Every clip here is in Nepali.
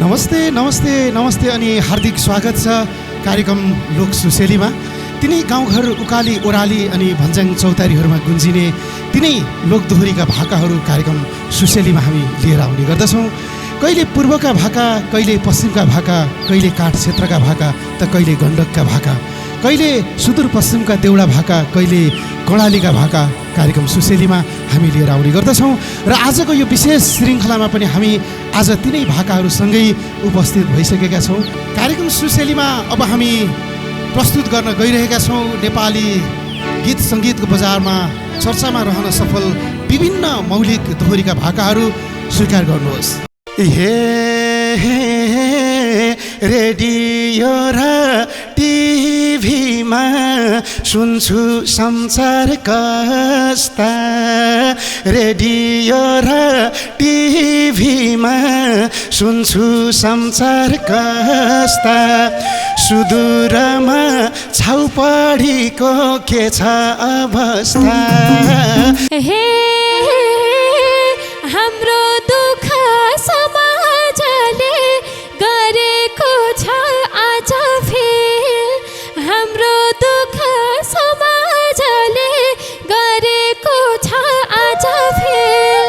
नमस्ते नमस्ते नमस्ते अनि हार्दिक स्वागत छ कार्यक्रम लोक सुसेलीमा। तिनै गाउँघर उकाली ओराली अनि भन्ज्याङ चौतारीहरूमा गुन्जिने तिनै लोकदोहोरीका भाकाहरू कार्यक्रम सुसेलीमा हामी लिएर आउने गर्दछौँ। कहिले पूर्वका भाका, कहिले पश्चिमका भाका, कहिले काठ क्षेत्रका भाका त कहिले गण्डकका भाका, कहिले सुदूरपश्चिमका देउडा भाका, कहिले कर्णालीका भाका कार्यक्रम सुसेलीमा हामी लिएर आउने गर्दछौँ। र आजको यो विशेष श्रृङ्खलामा पनि हामी आज तिनै भाकाहरूसँगै उपस्थित भइसकेका छौँ। कार्यक्रम सुसेलीमा अब हामी प्रस्तुत गर्न गइरहेका छौँ नेपाली गीत सङ्गीतको बजारमा चर्चामा रहन सफल विभिन्न मौलिक दोहोरीका भाकाहरू। स्वीकार गर्नुहोस्। रेडियो र टिभीमा सुन्छु संसार कस्ता, रेडियो र टिभीमा सुन्छु संसार कस्ता, सुदूरमा छाउपडीको के छ अवस्था। हाम्रो दुःख समाजले गरेको छ आज फेल, हाम्रो दुःख समाजले गरेको छ आज फेल,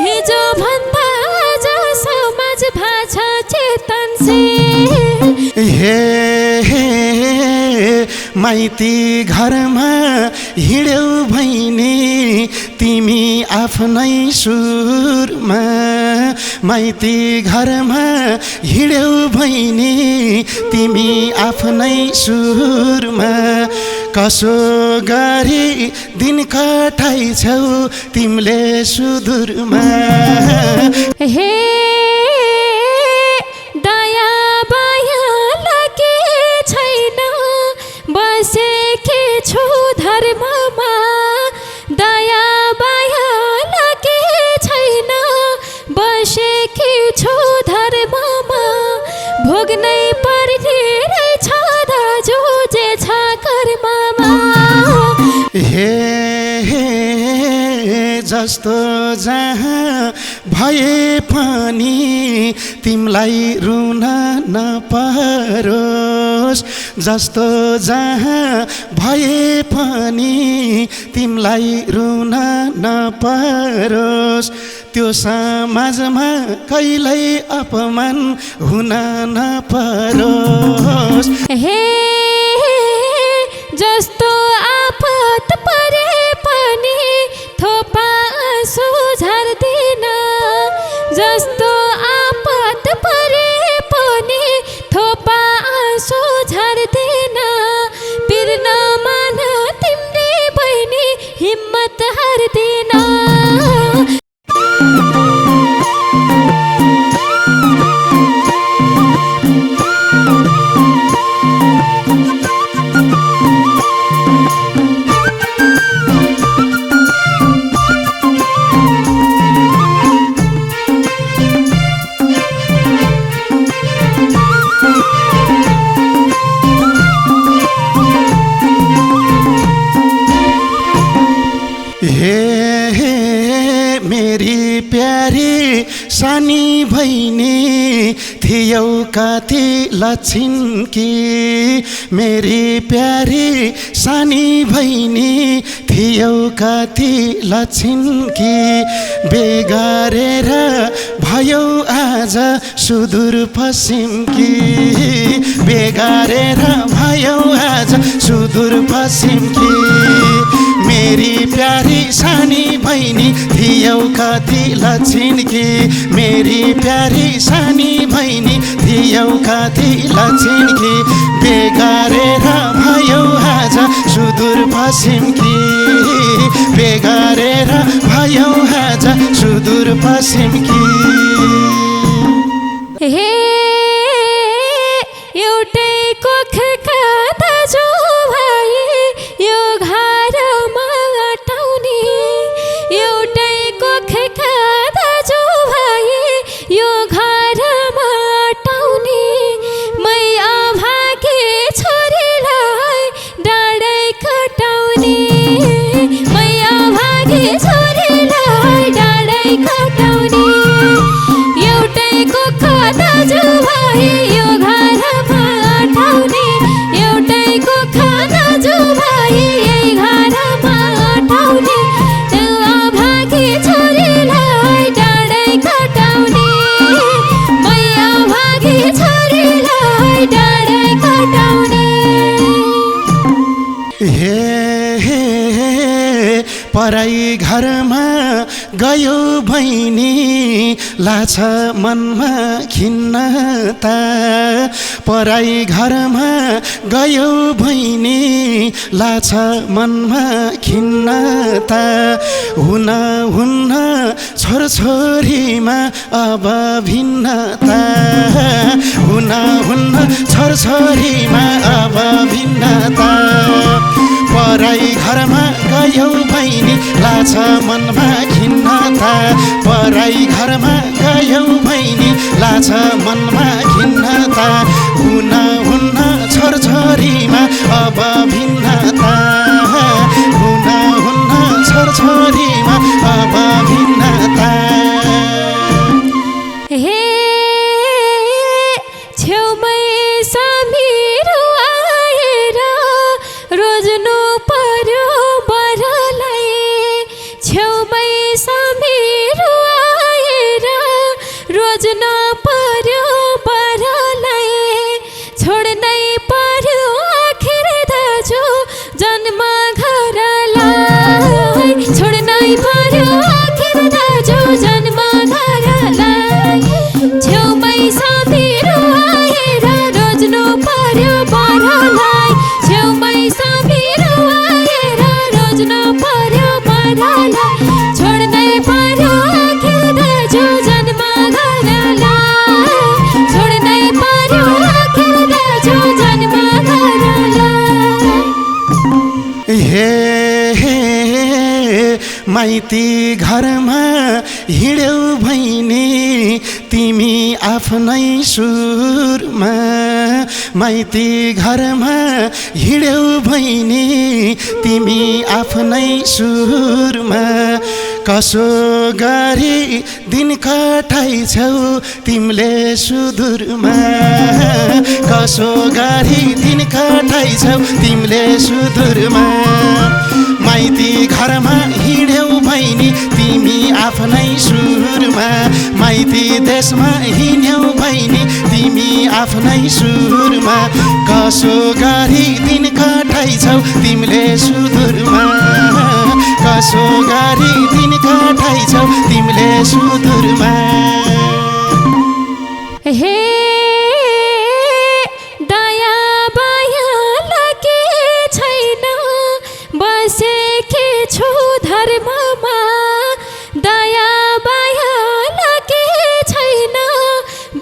हिजो भन्दा आज समाज भाषा चेतनशील। माइती घरमा हिँड्यौ भैनी तिमी आफ्नै सुरमा, माइती घरमा हिँड्यौ भैनी तिमी आफ्नै सुरमा, कसो गरी दिन कटाइछौ तिमीले सुदूरमा। दया बाया लागे छैन बसेकी छु धर्ममा, दया बाया लागे छैन बसेकी छु धर्ममा, भोग्नै पर्ने रहेछ दाजु जे छ कर्ममा। जस्तो जहाँ भए पनि तिमलाई रुन नपरोस्, जस्तो जहाँ भए पनि तिमलाई रुन नपरोस्, त्यो समाजमा कहिल्यै अपमान हुन नपरोस्। जस्तो आपत परे पनि थोपा आँसु झर्दिन, जस्तो आपत परे पनि थोपा आँसु झर्दिन, पिर्न मान तिम्री बहिनी हिम्मत हार्दिन। मेरी प्यारी सानी बहिनी थियौ कति लछिनकी, मेरी प्यारी सानी बहिनी थियौ कति लछिनकी, बेगारेर भयो आज सुदूर पश्चिमकी, बेगारेर भयो आज सुदूर पश्चिमकी, मेरी प्यारी सानी बहिनी थियौ कति लछिनकी, मेरी प्यारी सानी बहिनी थियौ कति लछिनकी, बेगारेर भयो आज सुदूर पश्चिमकी, बेगारेर भयो आज सुदूर पश्चिमकी। एउटै कोखका दाजु भाइ यो घरमा अटाउने, एउटै कोखका दाजु भाइ यो घरमा अटाउने, मै अभागी छोरीलाई डाँडै कटाउने, मै अभागी छोरीलाई डाँडै कटाउने, एउटै कोखा दाजु भाइ यो घरमा अटाउने एउटैको खाना जो भाइ यही घरमा अटाउने त्यो अभागी छोरीलाई डाँडै कटाउने मैया भागी छोरीलाई डाँडै कटाउने पराई घरमा गयो बहिनी लाछ मनमा खिन्नता पराई घरमा गयो बहिनी लाछ मनमा खिन्नता हुन हुन्न छोरछोरीमा अब भिन्नता हुन हुन्न छोरछोरीमा अब भिन्नता पराई घरमा गयो बहिनी लाछ मनमा खिन्नता पराई घरमा गयो बहिनी लाछ मनमा खिन्नता हुन हुन्न छोरछोरीमा अब भिन्नता हुन हुन्न छोरछोरीमा अब भिन्नता हे छेउमै सामीहरू आएर रोज्नु पर्यो बरलाई छेउमै सामीहरू आएर रोज्नु पर्यो बरलाई छोड्नै पर्यो आखिर दाजु जन्म घरलाई छोड्नै पर्यो आखिर दाजु जन्म घरलाई छेउमै सामीहरू आएर रोज्नु पर्यो बरलाई छेउमै सामीहरू आएर रोज्नु पर्यो बरलाई छोड्नै पर्यो आखिर दाजु जन्म घरलाई छोड्नै पर्यो आखिर दाजु जन्म घरलाई हे माइती घरमा हिँड्यौ बहिनी तिमी आफ्नै सुरमा माइती घरमा हिँड्यौ बहिनी तिमी आफ्नै सुरमा कसो गरी दिन कटाइछौ तिमीले सुदूरमा कसो गरी दिन कटाइछौ तिमीले सुदूरमा माइती घरमा हिँड्यौ बहिनी तिमी आफ्नै सुरमा माइती देशमा हिँड्यौ बहिनी तिमी आफ्नै सुरमा कसो गरी दिन कटाइछौ तिमीले सुदूरमा कसो गरी दिन कटाइछौ तिमीले सुदूरमा हे दया बाया लगे छैन बसेकी छु धर्ममा दया बाया लगे छैन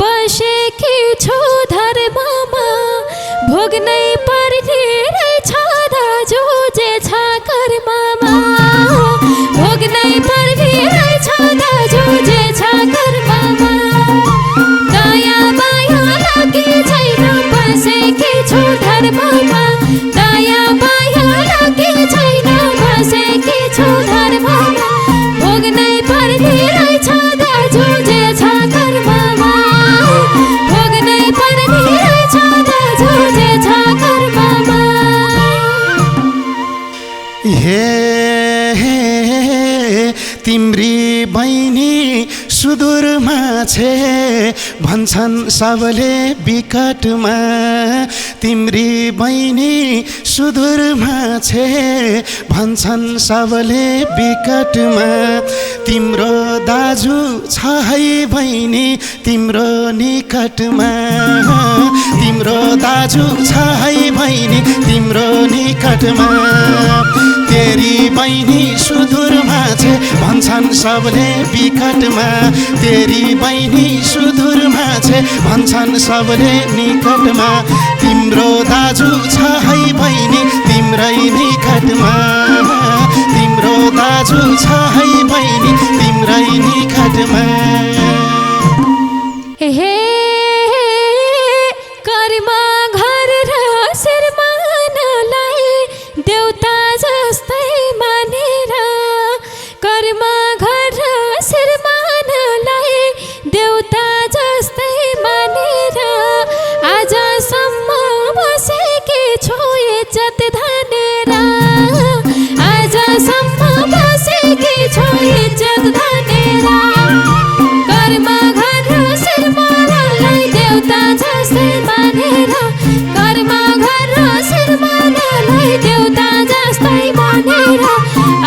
बसेकी छु धर्ममा भोग्नै पर्ने रहेछ दाजु जे छ कर्ममा भोग्नै पर्ने रहेछ दाजु जे छ कर्ममा दया माया लागे छैन बसेकी छु धर्ममा दया माया लागे छैन बसेकी छु धर्ममा भोग्नै पर्ने रहेछ दाजु जे छ कर्ममा भोग्नै पर्ने रहेछ दाजु जे छ कर्ममा हे तिम्री बहिनी सुदूरमा छे भन्छन् सबले विकटमा तिम्री बहिनी सुदूरमा छे भन्छन् सबले विकटमा तिम्रो दाजु छ है बहिनी तिम्रो निकटमा तिम्रो दाजु छ है बहिनी तिम्रो निकटमा तेरी बहिनी सुदूरमा छे भन्छन् सबले विकटमा तेरी बहिनी सुदूरमा छे भन्छन् सबले निकटमा तिम्रो दाजु छ है बहिनी तिम्रै निकटमा तिम्रो दाजु छ है बहिनी तिम्रै निकटमा हे कर्मा घर र श्रीमानलाई देउता जस्तै मानेर कर्मा घर र श्रीमानलाई देउता जस्तै मानेर इज्जत धनेर कर्म गरेर शिरमा ढल्दै देउता जस्तै मानेर कर्म गरेर शिरमा ढल्दै देउता जस्तै मानेर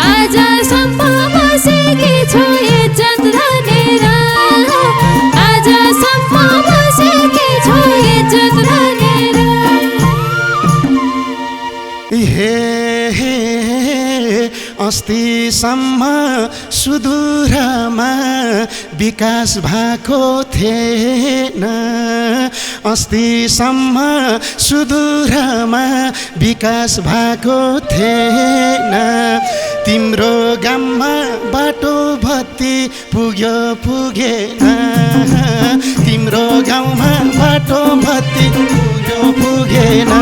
आजसम्म बसेकी छु इज्जत धनेर आजसम्म बसेकी छु इज्जत धनेर। हे अस्तिसम्म सुदूरमा विकास भएको थिएन अस्तिसम्म सुदूरमा विकास भएको थिएन तिम्रो गाउँमा बाटो बत्ती पुग्यो पुगेन तिम्रो गाउँमा बाटो बत्ती पुग्यो पुगेन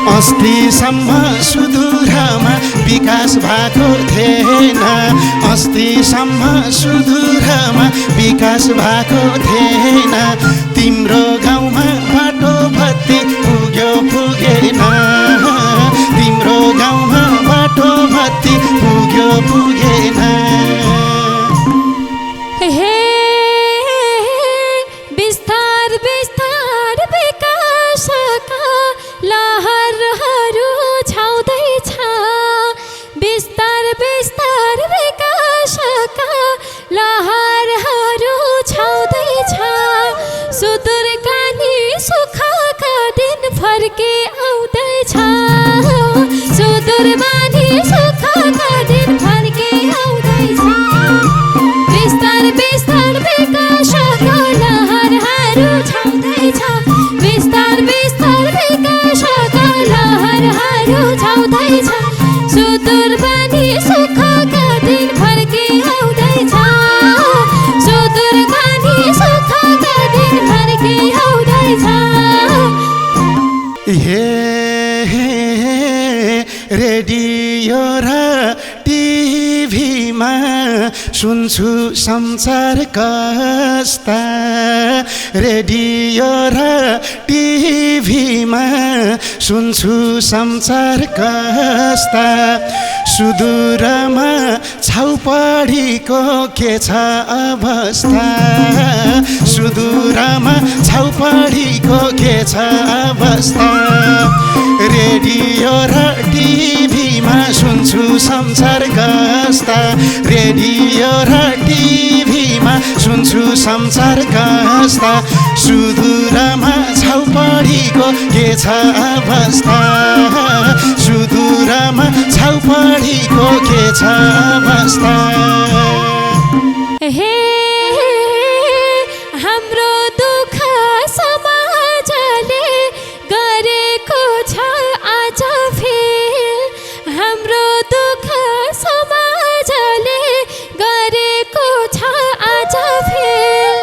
अस्तिसम्म सुदूरमा विकास भएको थिएन अस्तिसम्म सुदूरमा विकास भएको थिएन तिम्रो गाउँमा बाटो बत्ती पुग्यो पुगेन तिम्रो गाउँमा बाटो बत्ती पुग्यो पुगेन। हे बिस्तार बिस्तार विकासका लहरहरू छाउँदैछ बिस्तार बिस्तार विकासका लहरहरू छाउँदैछ सुदूरकानी सुखका दिन फर्के आउँदैछ सुदूरमानी सुखका दिन फर्के आउँदैछ बिस्तार बिस्तार विकासका लहरहरू छाउँदैछ बिस्तार बिस्तार विकासका लहरहरू छाउँदैछ सुदूरमानी सुखका दिन फर्के आउँदैछ सुदूरमानी सुखका दिन फर्के आउँदैछ। रेडियो र टिभीमा सुन्छु संसार कस्ता रेडियो र टिभीमा सुन्छु संसार कस्ता सुदूरमा छाउपडीको के छ अवस्था सुदूरमा छाउपडीको के छ अवस्था रेडियो र टिभीमा सुन्छु संसार कस्ता रेडियो र टिभीमा सुन्छु संसार कस्ता सुदूरमा छाउपडीको के छ अवस्था सुदूरमा छाउपडीको के छ अवस्था। हे हाम्रो दुःख समाजले गरेको छ आज फेल हाम्रो दुःख समाजले गरेको छ आज फेल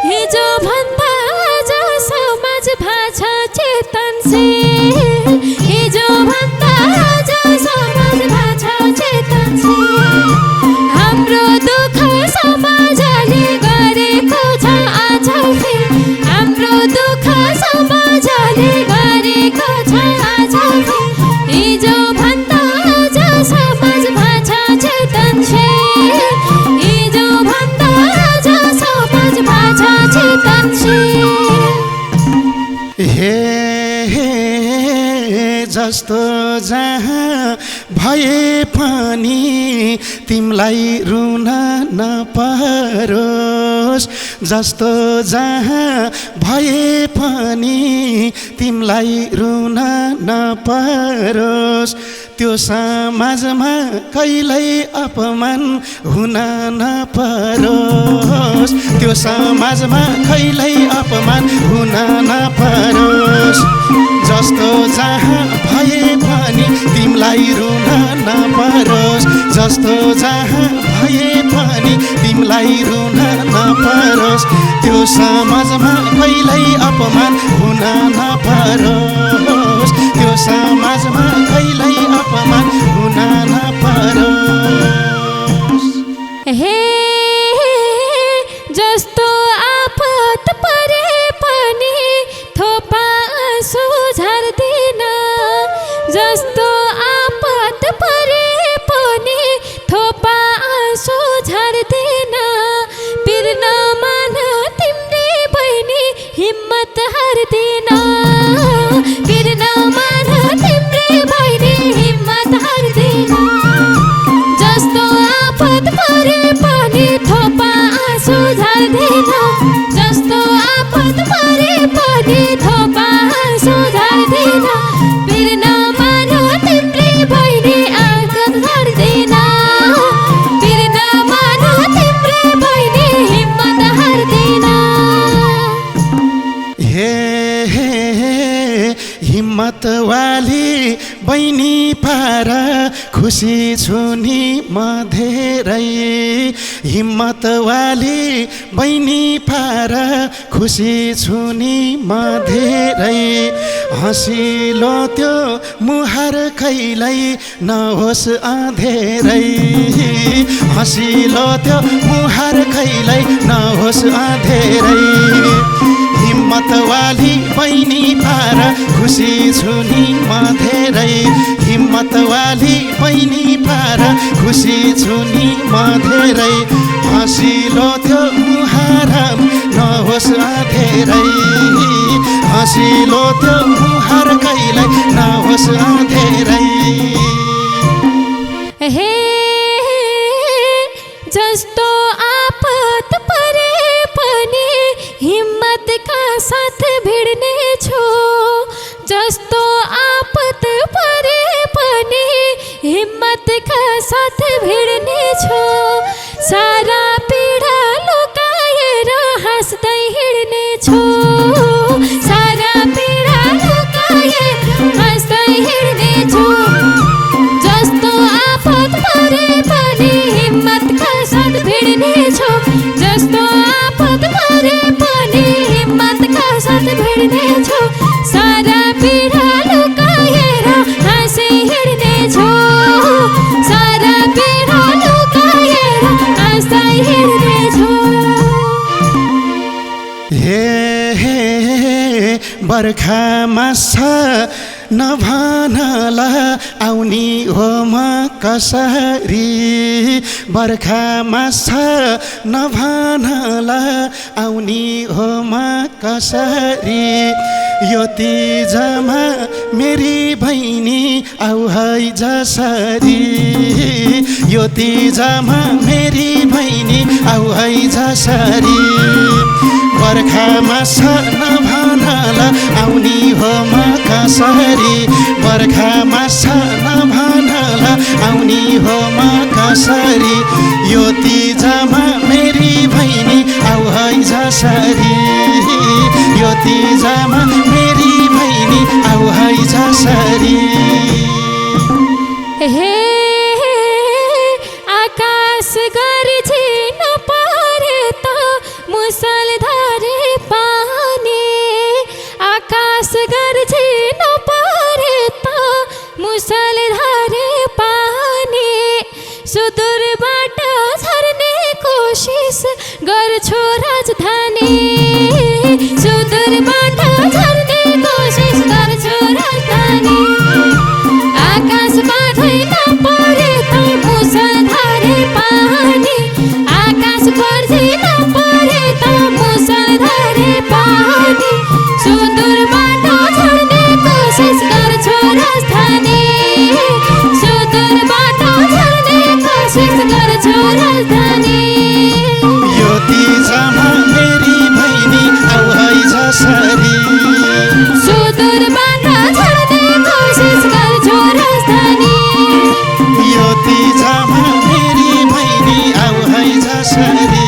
हिजो भन्दा आज समाज भाषा चेतनशील हिजो भन्दा आज समाज भाषा चेतनशील हाम्रो दुःख समाजले गरेको छ आज फेल हाम्रो दुःख समाजले गरेको छ आज फेल हिजो भन्दा आज समाज भाषा चेतनशील हिजो भन्दा आज समाज भाषा चेतनशील। हे जस्तो जहाँ भए पनि तिमलाई रुन नपरोस् जस्तो जहाँ भए पनि तिमलाई रुन नपरोस् त्यो समाजमा कहिल्यै अपमान हुन नपरोस् त्यो समाजमा कहिल्यै अपमान हुन नपरोस् जस्तो जहाँ भए पनि तिमलाई रुन नपरोस् जस्तो जहाँ भए पनि तिमलाई रुन नपरोस् त्यो समाजमा कहिल्यै अपमान हुन नपरोस् त्यो समाजमा कहिल्यै अपमान हुन नपरोस्। हे जस्तो आपत परे पनि थोपा आँसु झर्दिन जस्तो आपत परे पनि थोपा आँसु झर्दिन हे हिम्मत वाली बहिनी पार खुसी छु नि म धेरै हिम्मत वाली बहिनी पार खुसी छु नि म धेरै हँसिलो त्यो मुहार कहिल्यै नहोस् अँधेरै हँसिलो त्यो मुहार कहिल्यै नहोस् अँधेरै हिम्मत वाली बहिनी पार खुसी छु नि म धेरै हिम्मत वाली बहिनी पार खुसी छु नि म धेरै हँसिलो त्यो मुहार नहोस् अँधेरै हँसिलो त्यो मुहार कहिल्यै नहोस् अँधेरै हे जस्तो आपत परे पनि हिम्मतका साथ भिड्ने छु जस्तो आपत परे पनि हिम्मतका साथ भिड्ने छु सारा पीडा लुकाएर हाँस्दै हिँड्ने छु सारा पीडा लुकाएर हाँस्दै हिँड्ने छु जस्तो आपत परे पनि हिम्मतका साथ भिड्ने छु जस्तो आपत परे पनि हिम्मतका साथ भिड्ने छु सारा पीडा लुकाएर हाँसी हिँड्ने छु सारा पीडा लुकाएर हाँस्दै हिँड्ने छु हे बर्खामा छ नभनला आउने हो म कसरी बर्खामा छ नभनला आउने हो म कसरी यो तिजमा मेरी बहिनी आउ है जसरी यो तिजमा मेरी बहिनी आउ है जसरी बर्खामा छ नभनला आउने हो म कसरी बर्खामा छ नभनला आउने हो म कसरी यो तिजमा मेरी बहिनी आउ है जसरी यो तिजमा मेरी बहिनी आउ है जसरी हे आकाश गर्जिन परे त मुसलधारे पानी आकाश गर्जिन परे त मुसलधारे पानी सुदूरबाट झर्ने कोसिस गर्छु राजधानी सुदूरबाट झर्ने कोसिस गर्छु राजधानी आकाशबाट नपरे त मुसलधारे पानी आकाश गर्जिन परे त मुसलधारे पानी सुदूरबाट झर्ने कोसिस गर्छु राजधानी सुदूरबाट झर्ने कोसिस गर्छु राजधानी यो तिजमा मेरी बहिनी आउ है जसरी सुदूरबाट झर्ने कोसिस गर्छु राजधानी यो तिजमा मेरी बहिनी आउ है जसरी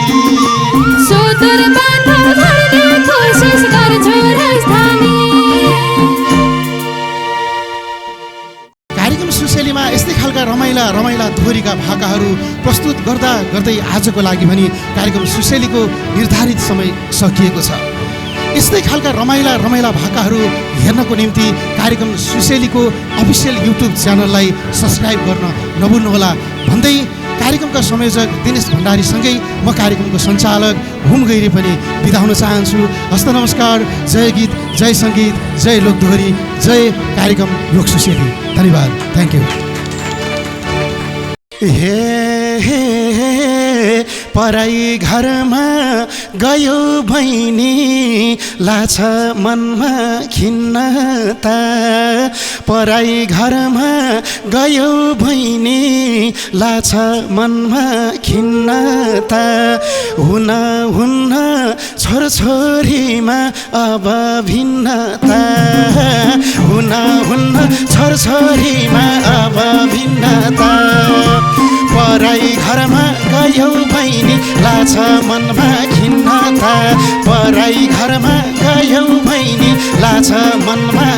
सुदूरबाट झर्ने कोसिस गर्छु राजधानी कार्यक्रम सुशेलीमा यस्तै खालका रमाइला रमाइला दोहोरीका भाकाहरू प्रस्तुत गर्दा गर्दै आजको लागि भने कार्यक्रम सुशेलीको निर्धारित समय सकिएको छ यस्तै खालका रमाइला रमाइला भाकाहरू हेर्नको निम्ति कार्यक्रम सुशेलीको अफिसियल युट्युब च्यानललाई सब्सक्राइब गर्न नभुल्नुहोला भन्दै कार्यक्रमका संयोजक दिनेश भण्डारीसँगै म कार्यक्रमको सञ्चालक हुम गैरी पनि बिदा हुन चाहन्छु हस्त नमस्कार जय गीत जय सङ्गीत जय लोकदोहोरी जय कार्यक्रम लोक सुशेली धन्यवाद थ्याङ्क यू हे पराई घरमा गयो बहिनी लाछ मनमा खिन्नता पराई घरमा गयो बहिनी लाछ मनमा खिन्नता हुन हुन्न छोरछोरीमा अब भिन्नता हुन हुन्न छोरछोरीमा अब भिन्नता पराई घरमा गयो बहिनी लाछ मनमा खिन्नता पराई घरमा गयो बहिनी छ मनमा